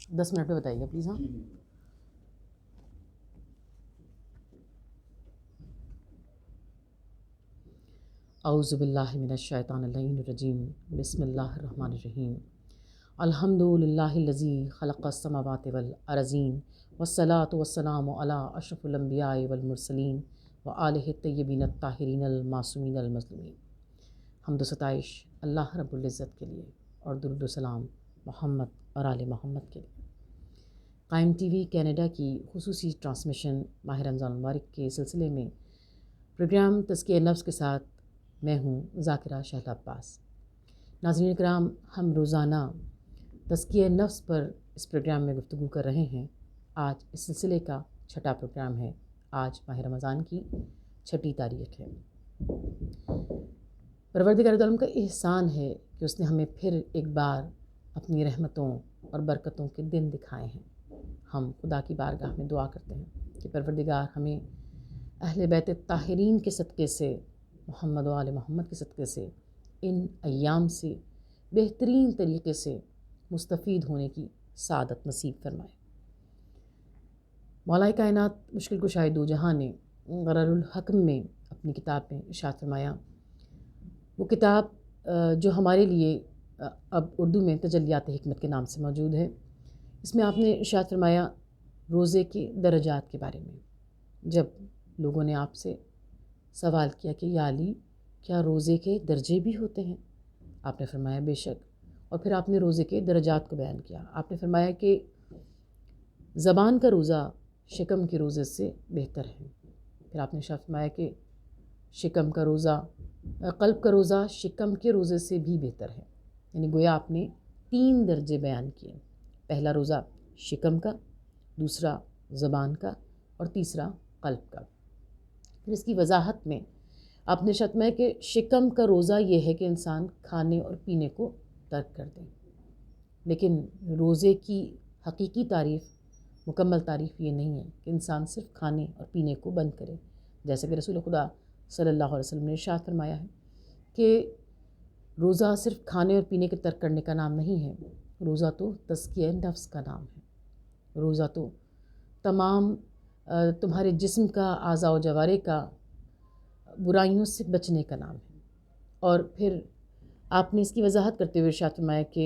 10 minute میں بتائیے please. ہاں اعوذ باللہ من الشیطان اللعین الرجیم. بسم اللہ الرحمن الرحیم. الحمد للہ الذی خلق السماوات والارضین والصلاۃ والسلام علی اشرف الانبیاء والمرسلین وآلہ الطیبین الطاہرین المعصومین المظلومین. حمد و ستائش اللہ رب العزت کے لیے اور درود و سلام محمد اور آل محمد کے لیے. قائم ٹی وی کینیڈا کی خصوصی ٹرانسمیشن ماہ رمضان المبارک کے سلسلے میں پروگرام تزکیہ نفس کے ساتھ میں ہوں ذاکرہ شہلا عباس. ناظرین کرام، ہم روزانہ تزکیہ نفس پر اس پروگرام میں گفتگو کر رہے ہیں. آج اس سلسلے کا 6واں پروگرام ہے. آج ماہ رمضان کی 6 تاریخ ہے. پروردگار عالم کا احسان ہے کہ اس نے ہمیں پھر ایک بار اپنی رحمتوں اور برکتوں کے دن دکھائے ہیں. ہم خدا کی بارگاہ میں دعا کرتے ہیں کہ پروردگار ہمیں اہل بیت طاہرین کے صدقے سے، محمد و آل محمد کے صدقے سے ان ایام سے بہترین طریقے سے مستفید ہونے کی سعادت نصیب فرمائے. مولا کائنات مشکل کشائے دو جہاں نے غرر الحکم میں اپنی کتاب میں ارشاد فرمایا، وہ کتاب جو ہمارے لیے اب اردو میں تجلیات حکمت کے نام سے موجود ہے. اس میں آپ نے ارشاد فرمایا روزے کے درجات کے بارے میں. جب لوگوں نے آپ سے سوال کیا کہ یا علی، کیا روزے کے درجے بھی ہوتے ہیں؟ آپ نے فرمایا بے شک. اور پھر آپ نے روزے کے درجات کو بیان کیا. آپ نے فرمایا کہ زبان کا روزہ شکم کے روزے سے بہتر ہے. پھر آپ نے فرمایا کہ شکم کا روزہ، قلب کا روزہ شکم کے روزے سے بھی بہتر ہے. یعنی گویا آپ نے 3 درجے بیان کیے. پہلا روزہ شکم کا، دوسرا زبان کا، اور تیسرا قلب کا. پھر اس کی وضاحت میں آپ نے فرمایا کہ شکم کا روزہ یہ ہے کہ انسان کھانے اور پینے کو ترک کر دیں. لیکن روزے کی حقیقی تعریف، مکمل تعریف یہ نہیں ہے کہ انسان صرف کھانے اور پینے کو بند کرے. جیسے کہ رسول خدا صلی اللہ علیہ وسلم نے ارشاد فرمایا ہے کہ روزہ صرف کھانے اور پینے کے ترک کرنے کا نام نہیں ہے. روزہ تو تزکیہ نفس کا نام ہے. روزہ تو تمام تمہارے جسم کا، اعضاء و جوارح کا برائیوں سے بچنے کا نام ہے. اور پھر آپ نے اس کی وضاحت کرتے ہوئے ارشاد فرمایا کہ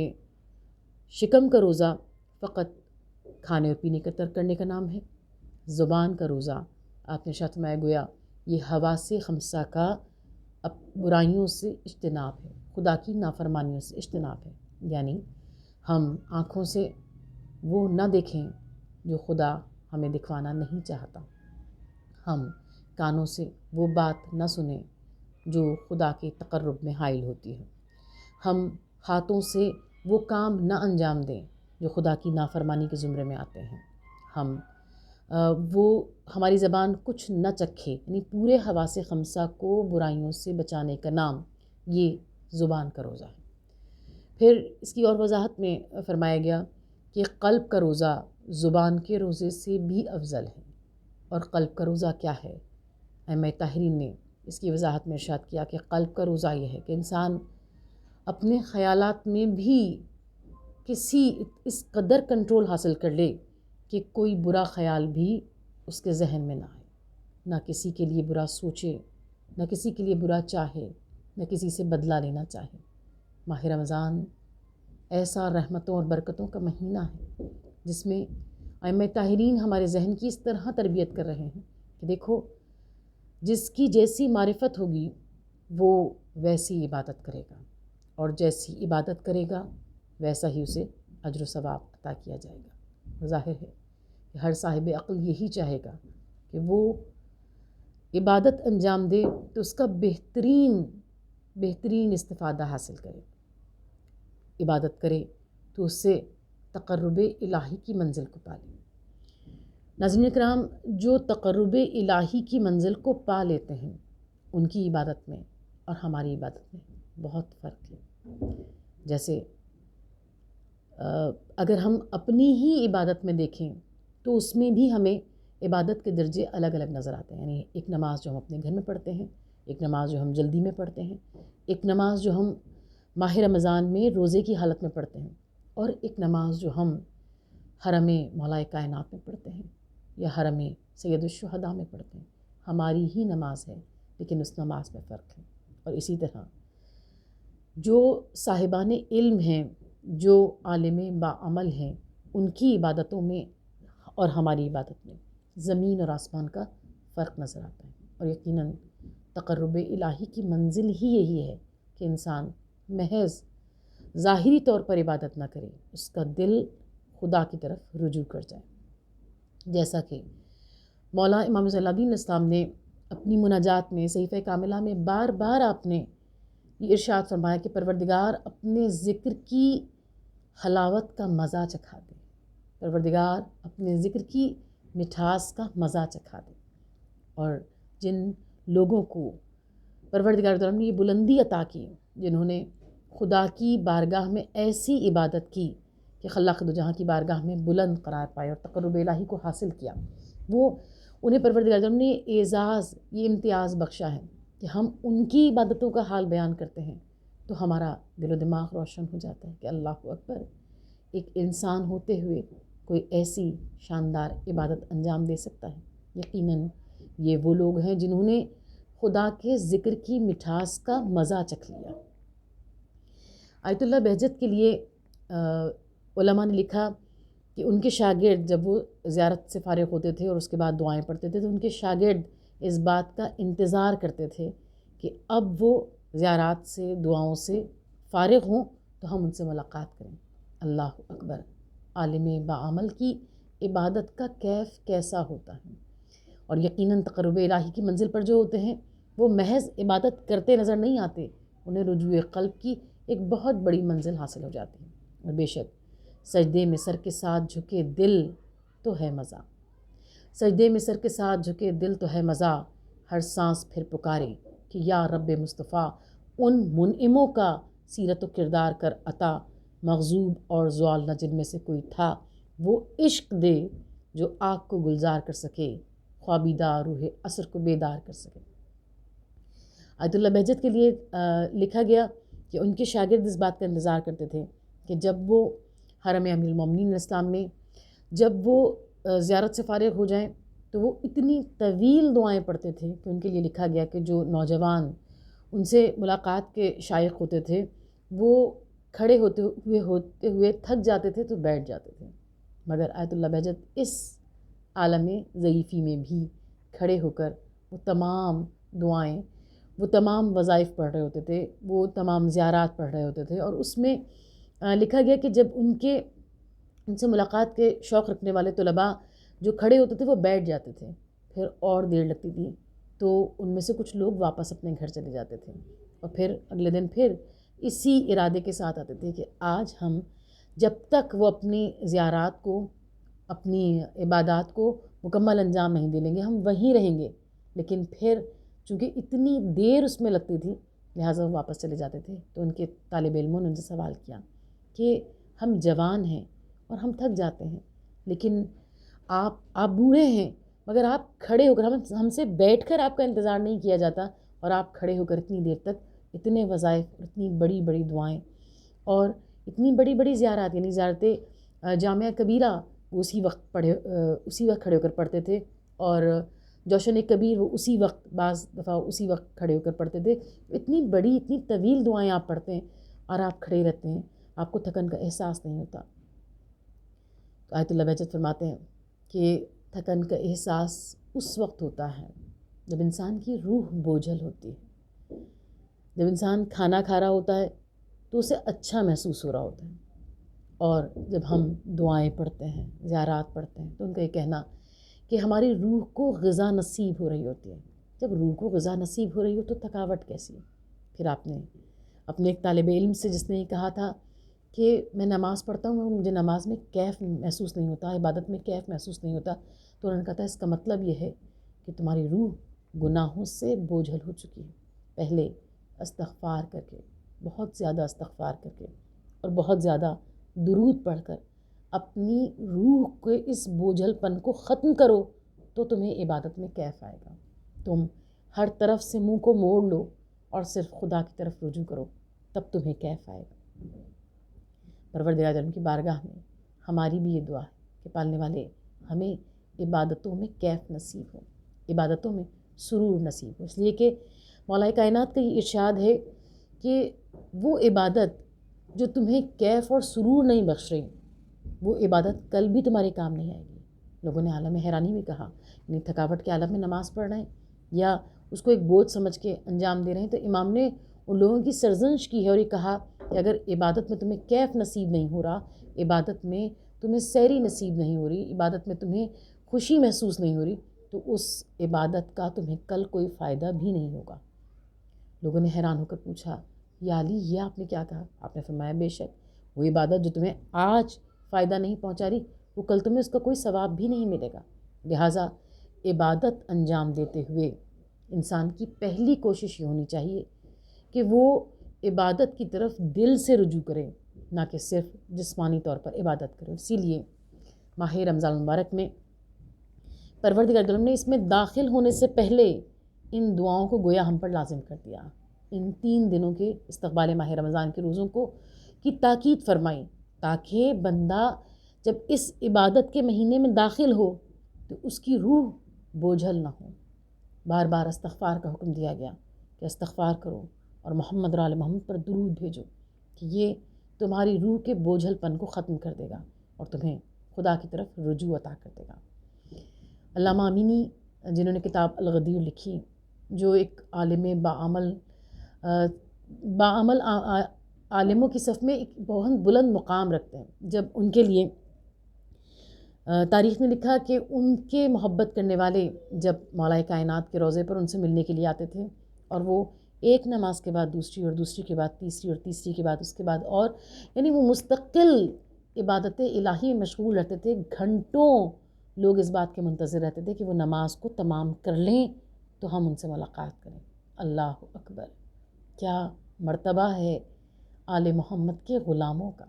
شکم کا روزہ فقط کھانے اور پینے کا ترک کرنے کا نام ہے. زبان کا روزہ آپ نے ارشاد فرمایا گویا یہ حواس خمسہ کا برائیوں سے اجتناب ہے، خدا کی نافرمانیوں سے اجتناب ہے. یعنی ہم آنکھوں سے وہ نہ دیکھیں جو خدا ہمیں دکھوانا نہیں چاہتا. ہم کانوں سے وہ بات نہ سنیں جو خدا کے تقرب میں حائل ہوتی ہے. ہم ہاتھوں سے وہ کام نہ انجام دیں جو خدا کی نافرمانی کے زمرے میں آتے ہیں. ہم ہماری زبان کچھ نہ چکھے. یعنی پورے حواس خمسہ کو برائیوں سے بچانے کا نام یہ زبان کا روزہ ہے. پھر اس کی اور وضاحت میں فرمایا گیا کہ قلب کا روزہ زبان کے روزے سے بھی افضل ہے. اور قلب کا روزہ کیا ہے؟ ائمہ طاہرین نے اس کی وضاحت میں ارشاد کیا کہ قلب کا روزہ یہ ہے کہ انسان اپنے خیالات میں بھی اس قدر کنٹرول حاصل کر لے کہ کوئی برا خیال بھی اس کے ذہن میں نہ آئے. نہ کسی کے لیے برا سوچے، نہ کسی کے لیے برا چاہے، نہ کسی سے بدلہ لینا چاہے. ماہ رمضان ایسا رحمتوں اور برکتوں کا مہینہ ہے جس میں ائمہ طاہرین ہمارے ذہن کی اس طرح تربیت کر رہے ہیں کہ دیکھو، جس کی جیسی معرفت ہوگی وہ ویسی عبادت کرے گا، اور جیسی عبادت کرے گا ویسا ہی اسے اجر و ثواب عطا کیا جائے گا. ظاہر ہے کہ ہر صاحب عقل یہی چاہے گا کہ وہ عبادت انجام دے تو اس کا بہترین استفادہ حاصل کرے. عبادت کرے تو اس سے تقرب الہی کی منزل کو پالے. ناظرین کرام، جو تقرب الہی کی منزل کو پا لیتے ہیں ان کی عبادت میں اور ہماری عبادت میں بہت فرق ہے. جیسے اگر ہم اپنی ہی عبادت میں دیکھیں تو اس میں بھی ہمیں عبادت کے درجے الگ الگ نظر آتے ہیں. یعنی ایک نماز جو ہم اپنے گھر میں پڑھتے ہیں، ایک نماز جو ہم جلدی میں پڑھتے ہیں، ایک نماز جو ہم ماہ رمضان میں روزے کی حالت میں پڑھتے ہیں، اور ایک نماز جو ہم حرم مولا کائنات میں پڑھتے ہیں یا حرم سید الشہداء میں پڑھتے ہیں، ہماری ہی نماز ہے لیکن اس نماز میں فرق ہے۔ اور اسی طرح جو صاحبان علم ہیں، جو عالم باعمل ہیں، ان کی عبادتوں میں اور ہماری عبادت میں زمین اور آسمان کا فرق نظر آتا ہے۔ اور یقیناً تقرب الہی کی منزل ہی یہی ہے کہ انسان محض ظاہری طور پر عبادت نہ کرے، اس کا دل خدا کی طرف رجوع کر جائے۔ جیسا کہ مولا امام زین العابدین الاسلام نے اپنی مناجات میں، صحیفہ کاملہ میں بار بار آپ نے یہ ارشاد فرمایا کہ پروردگار اپنے ذکر کی حلاوت کا مزہ چکھا دے، پروردگار اپنے ذکر کی مٹھاس کا مزہ چکھا دے۔ اور جن لوگوں کو پروردگار تعالیٰ نے یہ بلندی عطا کی، جنہوں نے خدا کی بارگاہ میں ایسی عبادت کی کہ خلاق دو جہاں کی بارگاہ میں بلند قرار پائے اور تقرب الہی کو حاصل کیا، وہ انہیں پروردگار تعالیٰ نے یہ اعزاز، یہ امتیاز بخشا ہے کہ ہم ان کی عبادتوں کا حال بیان کرتے ہیں تو ہمارا دل و دماغ روشن ہو جاتا ہے کہ اللہ اکبر، ایک انسان ہوتے ہوئے کوئی ایسی شاندار عبادت انجام دے سکتا ہے۔ یقیناً یہ وہ لوگ ہیں جنہوں نے خدا کے ذکر کی مٹھاس کا مزہ چکھ لیا۔ آیت اللہ بہجت کے لیے علماء نے لکھا کہ ان کے شاگرد جب وہ زیارت سے فارغ ہوتے تھے اور اس کے بعد دعائیں پڑھتے تھے تو ان کے شاگرد اس بات کا انتظار کرتے تھے کہ اب وہ زیارات سے، دعاؤں سے فارغ ہوں تو ہم ان سے ملاقات کریں۔ اللہ اکبر، عالم باعمل کی عبادت کا کیف کیسا ہوتا ہے! اور یقیناً تقرب الہی کی منزل پر جو ہوتے ہیں وہ محض عبادت کرتے نظر نہیں آتے، انہیں رجوع قلب کی ایک بہت بڑی منزل حاصل ہو جاتی ہے۔ اور بے شک سجدے میں سر کے ساتھ جھکے دل تو ہے مزہ، سجدے میں سر کے ساتھ جھکے دل تو ہے مزہ، ہر سانس پھر پکارے کہ یا رب مصطفیٰ، ان منعموں کا سیرت و کردار کر عطا، مغضوب اور زوال نہ جن میں سے کوئی تھا، وہ عشق دے جو آگ کو گلزار کر سکے، خوابیدہ روح عصر کو بیدار کر سکے۔ آیت اللہ بہجت کے لیے لکھا گیا کہ ان کے شاگرد اس بات کا انتظار کرتے تھے کہ جب وہ حرم امیر المومنین علیہ السلام میں جب وہ زیارت سے فارغ ہو جائیں تو وہ اتنی طویل دعائیں پڑھتے تھے کہ ان کے لیے لکھا گیا کہ جو نوجوان ان سے ملاقات کے شائق ہوتے تھے وہ کھڑے ہوتے ہوئے تھک جاتے تھے تو بیٹھ جاتے تھے، مگر آیت اللہ بہجت اس عالم ضعیفی میں بھی کھڑے ہو کر وہ تمام دعائیں، وہ تمام وظائف پڑھ رہے ہوتے تھے، وہ تمام زیارات پڑھ رہے ہوتے تھے۔ اور اس میں لکھا گیا کہ جب ان سے ملاقات کے شوق رکھنے والے طلباء جو کھڑے ہوتے تھے وہ بیٹھ جاتے تھے، پھر اور دیر لگتی تھی تو ان میں سے کچھ لوگ واپس اپنے گھر چلے جاتے تھے اور پھر اگلے دن پھر اسی ارادے کے ساتھ آتے تھے کہ آج ہم جب تک وہ اپنی زیارات کو، اپنی عبادات کو مکمل انجام نہیں دے لیں گے ہم وہیں رہیں گے، لیکن پھر چونکہ اتنی دیر اس میں لگتی تھی لہٰذا وہ واپس چلے جاتے تھے۔ تو ان کے طالب علموں نے ان سے سوال کیا کہ ہم جوان ہیں اور ہم تھک جاتے ہیں، لیکن آپ بوڑھے ہیں مگر آپ کھڑے ہو کر، ہم سے بیٹھ کر آپ کا انتظار نہیں کیا جاتا اور آپ کھڑے ہو کر اتنی دیر تک اتنے وظائف، اتنی بڑی بڑی دعائیں اور اتنی بڑی بڑی زیارات، یعنی زیارت جامعہ کبیرہ وہ اسی وقت کھڑے ہو کر پڑھتے تھے اور جوشن کبیر وہ اسی وقت، بعض دفعہ اسی وقت کھڑے ہو کر پڑھتے تھے۔ اتنی بڑی، اتنی طویل دعائیں آپ پڑھتے ہیں اور آپ کھڑے رہتے ہیں، آپ کو تھکن کا احساس نہیں ہوتا۔ تو آیت اللہ بہجت فرماتے ہیں کہ تھکن کا احساس اس وقت ہوتا ہے جب انسان کی روح بوجھل ہوتی ہے، جب انسان کھانا کھا رہا ہوتا ہے تو اسے اچھا محسوس ہو رہا ہوتا ہے، اور جب ہم دعائیں پڑھتے ہیں، زیارات پڑھتے ہیں تو ان کا یہ کہنا کہ ہماری روح کو غذا نصیب ہو رہی ہوتی ہے۔ جب روح کو غذا نصیب ہو رہی ہو تو تھکاوٹ کیسی ہے؟ پھر آپ نے اپنے ایک طالب علم سے جس نے یہ کہا تھا کہ میں نماز پڑھتا ہوں مجھے نماز میں کیف محسوس نہیں ہوتا، عبادت میں کیف محسوس نہیں ہوتا، تو انہوں نے کہا تھا اس کا مطلب یہ ہے کہ تمہاری روح گناہوں سے بوجھل ہو چکی ہے۔ پہلے استغفار کر کے، بہت زیادہ استغفار کر کے اور بہت زیادہ درود پڑھ کر اپنی روح کے اس بوجھل پن کو ختم کرو تو تمہیں عبادت میں کیف آئے گا۔ تم ہر طرف سے منہ کو موڑ لو اور صرف خدا کی طرف رجوع کرو، تب تمہیں کیف آئے گا۔ پروردگار عالم کی بارگاہ میں ہماری بھی یہ دعا ہے کہ پالنے والے ہمیں عبادتوں میں کیف نصیب ہو، عبادتوں میں سرور نصیب ہو، اس لیے کہ مولا کائنات کا یہ ارشاد ہے کہ وہ عبادت جو تمہیں کیف اور سرور نہیں بخش رہی، وہ عبادت کل بھی تمہارے کام نہیں آئے گی۔ لوگوں نے عالم حیرانی میں کہا، یعنی تھکاوٹ کے عالم میں نماز پڑھ رہے ہیں یا اس کو ایک بوجھ سمجھ کے انجام دے رہے ہیں، تو امام نے ان لوگوں کی سرزنش کی ہے اور یہ کہا کہ اگر عبادت میں تمہیں کیف نصیب نہیں ہو رہا، عبادت میں تمہیں سیری نصیب نہیں ہو رہی، عبادت میں تمہیں خوشی محسوس نہیں ہو رہی، تو اس عبادت کا تمہیں کل کوئی فائدہ بھی نہیں ہوگا۔ لوگوں نے حیران ہو کر پوچھا، یا علی یہ آپ نے کیا کہا؟ آپ نے فرمایا بے شک وہ عبادت جو تمہیں آج فائدہ نہیں پہنچا رہی، وہ کل تمہیں اس کا کوئی ثواب بھی نہیں ملے گا۔ لہٰذا عبادت انجام دیتے ہوئے انسان کی پہلی کوشش یہ ہونی چاہیے کہ وہ عبادت کی طرف دل سے رجوع کرے، نہ کہ صرف جسمانی طور پر عبادت کرے۔ اسی لیے ماہ رمضان المبارک میں پروردگار عالم نے اس میں داخل ہونے سے پہلے ان دعاؤں کو گویا ہم پر لازم کر دیا، ان 3 دنوں کے استقبال ماہ رمضان کے روزوں کو کی تاکید فرمائی، تاکہ بندہ جب اس عبادت کے مہینے میں داخل ہو تو اس کی روح بوجھل نہ ہو۔ بار بار استغفار کا حکم دیا گیا کہ استغفار کرو اور محمد اور آل محمد پر درود بھیجو، کہ یہ تمہاری روح کے بوجھل پن کو ختم کر دے گا اور تمہیں خدا کی طرف رجوع عطا کر دے گا۔ علامہ امینی جنہوں نے کتاب الغدیر لکھی، جو ایک عالم باعمل عالموں کی صف میں ایک بہت بلند مقام رکھتے ہیں، جب ان کے لیے تاریخ نے لکھا کہ ان کے محبت کرنے والے جب مولا کائنات کے روضے پر ان سے ملنے کے لیے آتے تھے، اور وہ ایک نماز کے بعد دوسری اور دوسری کے بعد تیسری اور تیسری کے بعد اس کے بعد اور، یعنی وہ مستقل عبادت الہی میں مشغول رہتے تھے، گھنٹوں لوگ اس بات کے منتظر رہتے تھے کہ وہ نماز کو تمام کر لیں تو ہم ان سے ملاقات کریں۔ اللہ اکبر، کیا مرتبہ ہے آل محمد کے غلاموں کا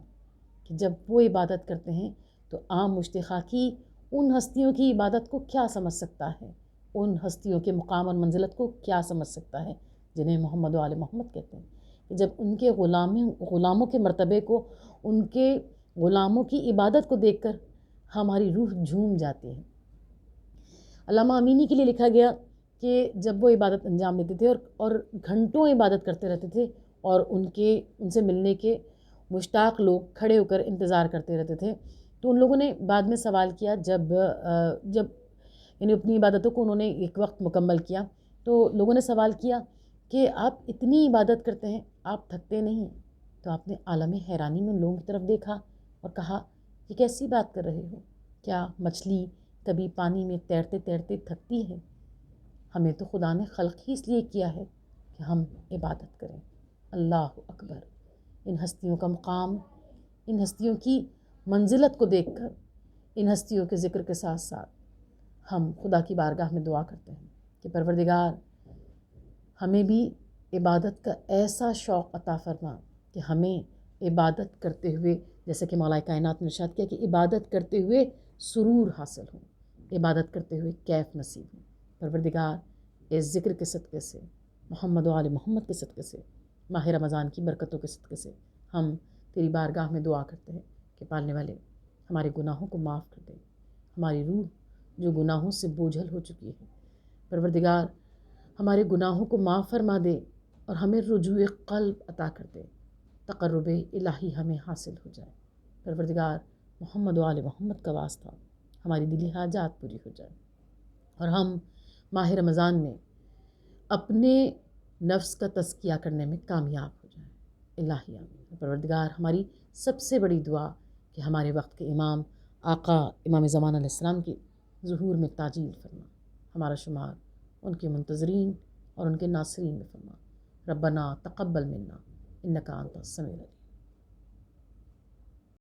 کہ جب وہ عبادت کرتے ہیں تو عام مشتخا کی ان ہستیوں کی عبادت کو کیا سمجھ سکتا ہے، ان ہستیوں کے مقام اور منزلت کو کیا سمجھ سکتا ہے جنہیں محمد و آل محمد کہتے ہیں، کہ جب ان کے غلاموں کے مرتبے کو، ان کے غلاموں کی عبادت کو دیکھ کر ہماری روح جھوم جاتی ہے۔ علامہ امینی کے لیے لکھا گیا کہ جب وہ عبادت انجام دیتے تھے اور گھنٹوں عبادت کرتے رہتے تھے اور ان سے ملنے کے مشتاق لوگ کھڑے ہو کر انتظار کرتے رہتے تھے، تو ان لوگوں نے بعد میں سوال کیا، جب یعنی اپنی عبادتوں کو انہوں نے ایک وقت مکمل کیا تو لوگوں نے سوال کیا کہ آپ اتنی عبادت کرتے ہیں، آپ تھکتے نہیں؟ تو آپ نے عالم حیرانی میں ان لوگوں کی طرف دیکھا اور کہا، یہ کیسی بات کر رہے ہو؟ کیا مچھلی کبھی پانی میں تیرتے تیرتے تھکتی ہے؟ ہمیں تو خدا نے خلق ہی اس لیے کیا ہے کہ ہم عبادت کریں۔ اللہ اکبر، ان ہستیوں کا مقام، ان ہستیوں کی منزلت کو دیکھ کر، ان ہستیوں کے ذکر کے ساتھ ساتھ ہم خدا کی بارگاہ میں دعا کرتے ہیں کہ پروردگار ہمیں بھی عبادت کا ایسا شوق عطا فرما کہ ہمیں عبادت کرتے ہوئے، جیسے کہ مولا کائنات نے ارشاد کیا کہ عبادت کرتے ہوئے سرور حاصل ہو، عبادت کرتے ہوئے کیف نصیب ہو۔ پروردگار اس ذکر کے صدقے سے، محمد و آل محمد کے صدقے سے، ماہ رمضان کی برکتوں کے صدقے سے ہم تیری بارگاہ میں دعا کرتے ہیں کہ پالنے والے ہمارے گناہوں کو معاف کر دے، ہماری روح جو گناہوں سے بوجھل ہو چکی ہے، پروردگار ہمارے گناہوں کو معاف فرما دے اور ہمیں رجوع قلب عطا کر دے، تقرب الہی ہمیں حاصل ہو جائے۔ پروردگار محمد و آل محمد کا واسطہ ہماری دلی حاجات پوری ہو جائے اور ہم ماہ رمضان میں اپنے نفس کا تزکیہ کرنے میں کامیاب ہو جائیں۔ الہی آمین۔ پروردگار ہماری سب سے بڑی دعا کہ ہمارے وقت کے امام آقا امام زمان علیہ السلام کی ظہور میں تعجیل فرما، ہمارا شمار ان کے منتظرین اور ان کے ناصرین میں فرما۔ ربنا تقبل منا انک انت السمیع العلیم۔